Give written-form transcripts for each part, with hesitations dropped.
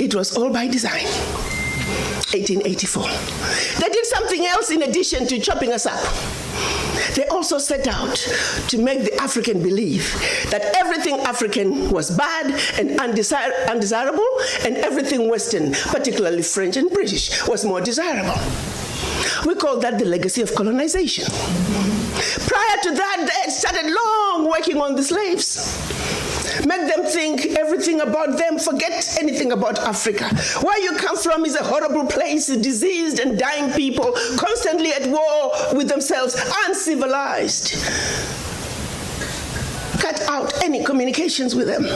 it was all by design. 1884. They did something else in addition to chopping us up. They also set out to make the African believe that everything African was bad and undesirable, and everything Western, particularly French and British, was more desirable. We call that the legacy of colonization. Prior to that, they had started long working on the slaves. Make them think everything about them, forget anything about Africa. Where you come from is a horrible place, diseased and dying people, constantly at war with themselves, uncivilized. Cut out any communications with them.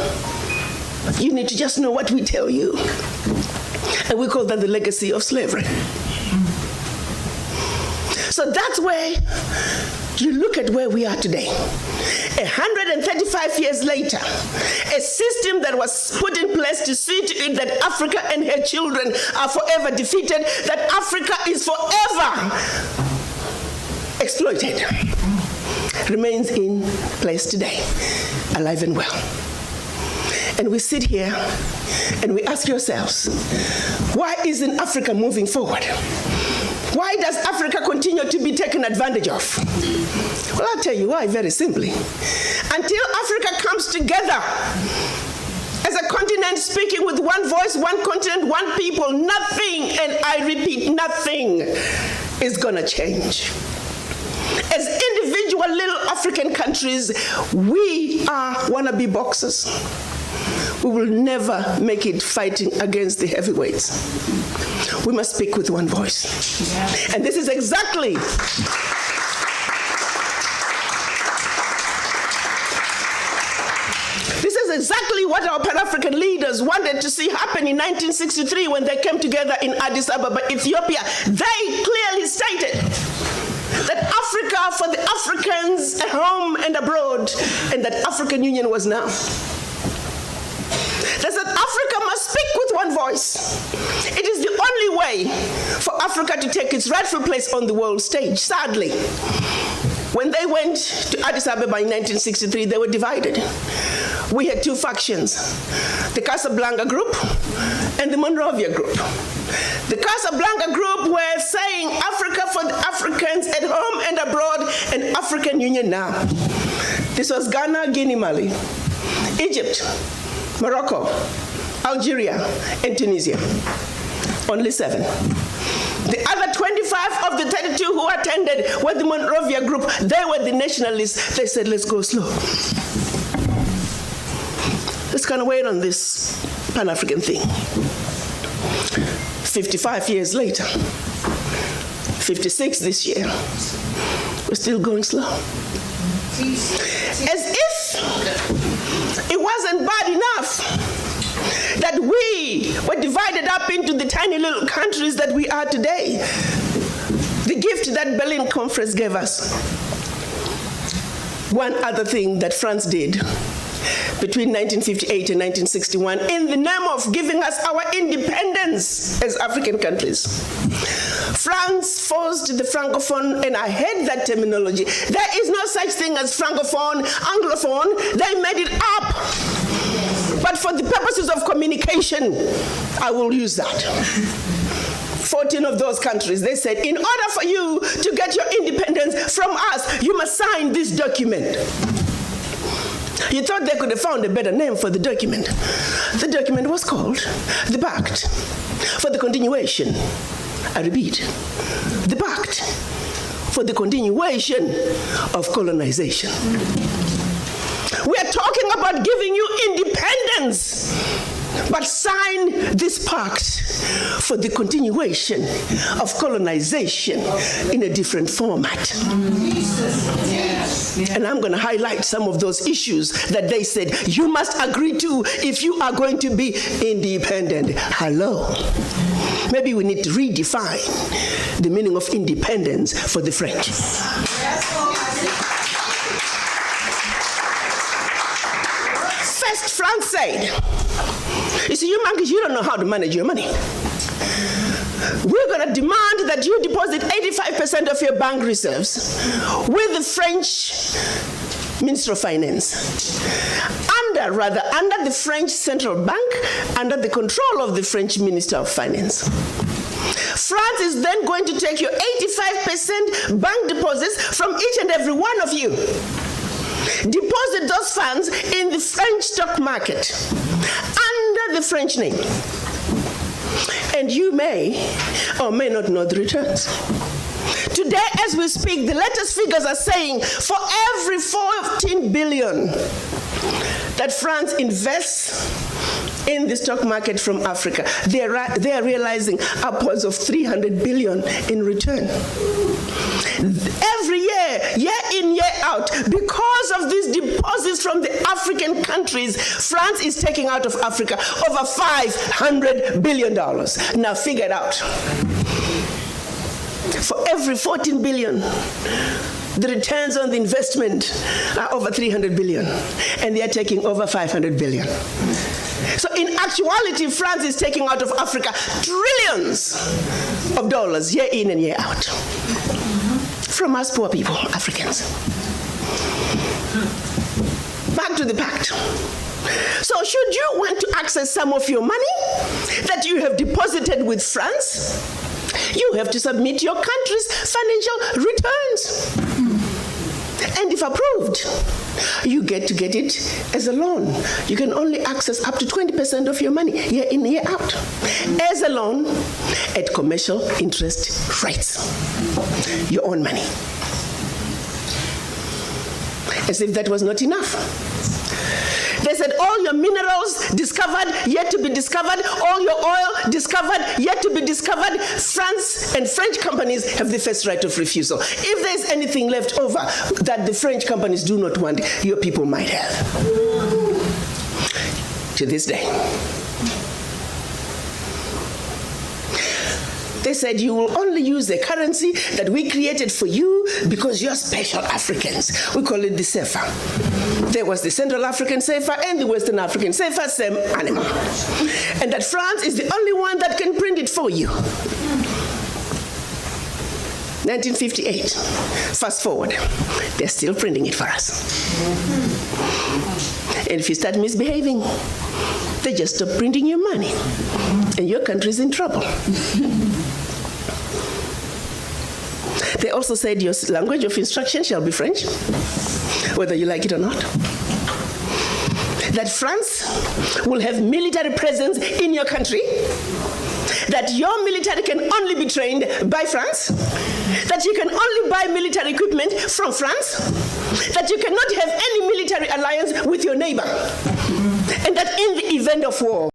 You need to just know what we tell you. And we call that the legacy of slavery. So that's where you look at where we are today. 135 years later, a system that was put in place to see to it that Africa and her children are forever defeated, that Africa is forever exploited, remains in place today, alive and well. And we sit here and we ask ourselves, why isn't Africa moving forward? Why does Africa continue to be taken advantage of? Well, I'll tell you why, very simply. Until Africa comes together as a continent speaking with one voice, one continent, one people, nothing, and I repeat, nothing is going to change. As individual little African countries, we are wannabe boxers. We will never make it fighting against the heavyweights. We must speak with one voice. Yeah. And this is exactly what our Pan-African leaders wanted to see happen in 1963 when they came together in Addis Ababa, Ethiopia. They clearly stated that Africa for the Africans at home and abroad, and that African Union was now. They said Africa must speak with one voice. It is the only way for Africa to take its rightful place on the world stage. Sadly, when they went to Addis Ababa in 1963, they were divided. We had two factions, the Casablanca group and the Monrovia group. The Casablanca group were saying Africa for the Africans at home and abroad, and African Union now. This was Ghana, Guinea, Mali, Egypt, Morocco, Algeria, and Tunisia. Only 7. The other 25 of the 32 who attended were the Monrovia group. They were the nationalists. They said, let's go slow. Let's kind of wait on this Pan-African thing. 55 years later, 56 this year, we're still going slow. As if it wasn't bad enough that we were divided up into the tiny little countries that we are today. The gift that Berlin Conference gave us. One other thing that France did between 1958 and 1961 in the name of giving us our independence as African countries. France forced the Francophone, and I hate that terminology. There is no such thing as Francophone, Anglophone. They made it up. But for the purposes of communication, I will use that. 14 of those countries, they said, in order for you to get your independence from us, you must sign this document. You thought they could have found a better name for the document. The document was called the Pact for the Continuation. I repeat, the Pact for the Continuation of Colonization. We are talking about giving you independence, but sign this pact for the continuation of colonization in a different format. And I'm going to highlight some of those issues that they said you must agree to if you are going to be independent. Hello. Maybe we need to redefine the meaning of independence for the French. First, France said, you see, you monkeys, you don't know how to manage your money. We're going to demand that you deposit 85% of your bank reserves with the French Minister of Finance under are rather under the French Central Bank, under the control of the French Minister of Finance. France is then going to take your 85% bank deposits from each and every one of you. Deposit those funds in the French stock market under the French name. And you may or may not know the returns. Today, as we speak, the latest figures are saying for every 14 billion that France invests in the stock market from Africa, they are realizing upwards of 300 billion in return. Every year, year in, year out, because of these deposits from the African countries, France is taking out of Africa over $500 billion. Now figure it out. For every 14 billion, the returns on the investment are over 300 billion, and they are taking over 500 billion. So in actuality, France is taking out of Africa trillions of dollars year in and year out from us poor people, Africans. Back to the pact. So should you want to access some of your money that you have deposited with France, you have to submit your country's financial returns. And if approved, you get to get it as a loan. You can only access up to 20% of your money year in, year out as a loan at commercial interest rates. Your own money. As if that was not enough. They said all your minerals discovered, yet to be discovered, all your oil discovered, yet to be discovered. France and French companies have the first right of refusal. If there's anything left over that the French companies do not want, your people might have. To this day. They said you will only use the currency that we created for you because you're special Africans. We call it the CFA. There was the Central African CFA and the Western African CFA, same animal. And that France is the only one that can print it for you. 1958. Fast forward. They're still printing it for us. And if you start misbehaving, they just stop printing your money. And your country's in trouble. They also said your language of instruction shall be French, whether you like it or not. That France will have military presence in your country. That your military can only be trained by France. That you can only buy military equipment from France. That you cannot have any military alliance with your neighbor. And that in the event of war,